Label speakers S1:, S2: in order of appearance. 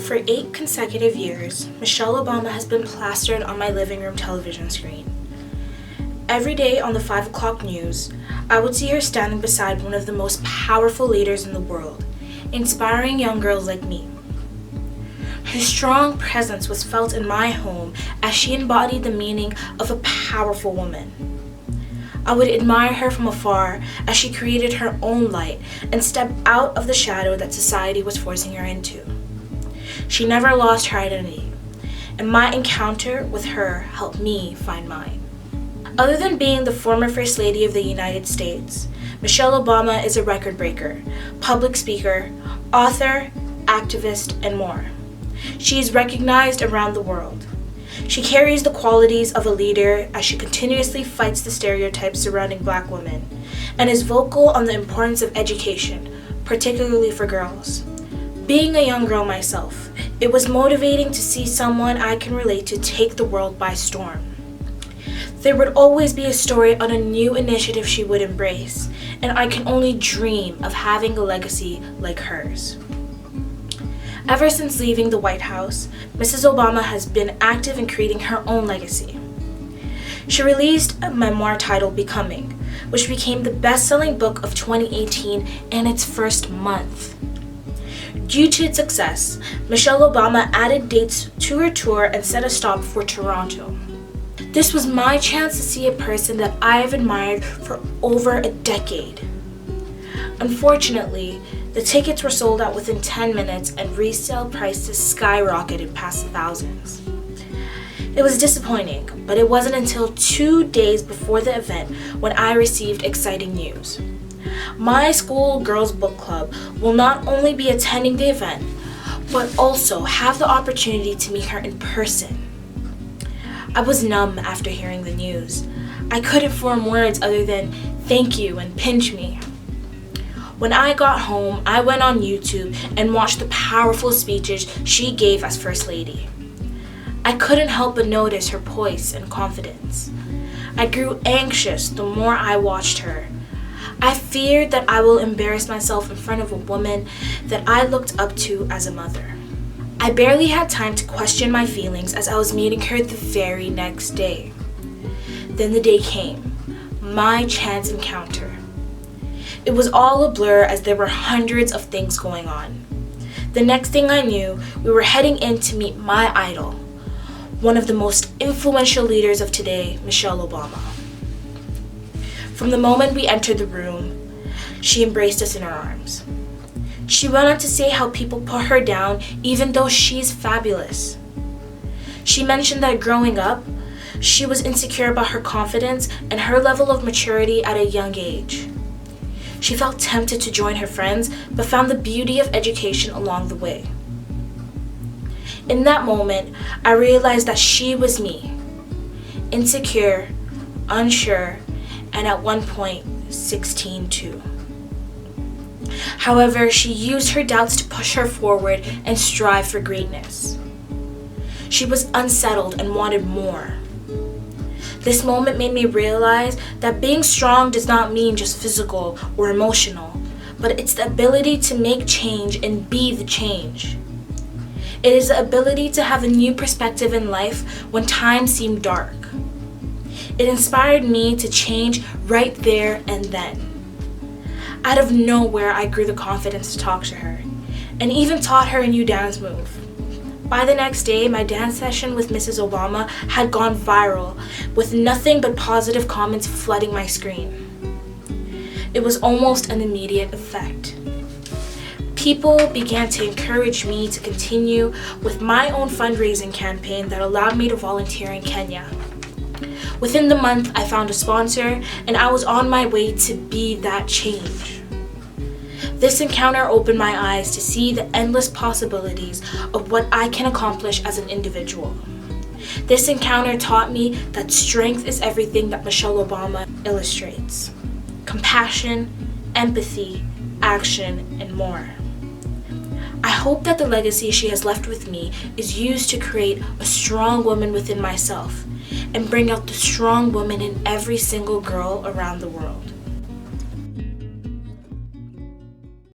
S1: For 8 consecutive years, Michelle Obama has been plastered on my living room television screen. Every day on the 5 o'clock news, I would see her standing beside one of the most powerful leaders in the world, inspiring young girls like me. Her strong presence was felt in my home as she embodied the meaning of a powerful woman. I would admire her from afar as she created her own light and stepped out of the shadow that society was forcing her into. She never lost her identity, and my encounter with her helped me find mine. Other than being the former First Lady of the United States, Michelle Obama is a record breaker, public speaker, author, activist, and more. She is recognized around the world. She carries the qualities of a leader as she continuously fights the stereotypes surrounding Black women and is vocal on the importance of education, particularly for girls. Being a young girl myself, it was motivating to see someone I can relate to take the world by storm. There would always be a story on a new initiative she would embrace, and I can only dream of having a legacy like hers. Ever since leaving the White House, Mrs. Obama has been active in creating her own legacy. She released a memoir titled Becoming, which became the best-selling book of 2018 in its first month. Due to its success, Michelle Obama added dates to her tour and set a stop for Toronto. This was my chance to see a person that I have admired for over a decade. Unfortunately, the tickets were sold out within 10 minutes and resale prices skyrocketed past the thousands. It was disappointing, but it wasn't until 2 days before the event when I received exciting news. My school girls book club will not only be attending the event, but also have the opportunity to meet her in person. I was numb after hearing the news. I couldn't form words other than thank you and pinch me. When I got home, I went on YouTube and watched the powerful speeches she gave as First Lady. I couldn't help but notice her poise and confidence. I grew anxious the more I watched her. I feared that I will embarrass myself in front of a woman that I looked up to as a mother. I barely had time to question my feelings as I was meeting her the very next day. Then the day came, my chance encounter. It was all a blur as there were hundreds of things going on. The next thing I knew, we were heading in to meet my idol, one of the most influential leaders of today, Michelle Obama. From the moment we entered the room, she embraced us in her arms. She went on to say how people put her down even though she's fabulous. She mentioned that growing up, she was insecure about her confidence and her level of maturity at a young age. She felt tempted to join her friends, but found the beauty of education along the way. In that moment, I realized that she was me, insecure, unsure, and at one point, 16 too. However, she used her doubts to push her forward and strive for greatness. She was unsettled and wanted more. This moment made me realize that being strong does not mean just physical or emotional, but it's the ability to make change and be the change. It is the ability to have a new perspective in life when times seem dark. It inspired me to change right there and then. Out of nowhere, I grew the confidence to talk to her, and even taught her a new dance move. By the next day, my dance session with Mrs. Obama had gone viral, with nothing but positive comments flooding my screen. It was almost an immediate effect. People began to encourage me to continue with my own fundraising campaign that allowed me to volunteer in Kenya. Within the month, I found a sponsor, and I was on my way to be that change. This encounter opened my eyes to see the endless possibilities of what I can accomplish as an individual. This encounter taught me that strength is everything that Michelle Obama illustrates. Compassion, empathy, action, and more. I hope that the legacy she has left with me is used to create a strong woman within myself and bring out the strong woman in every single girl around the world.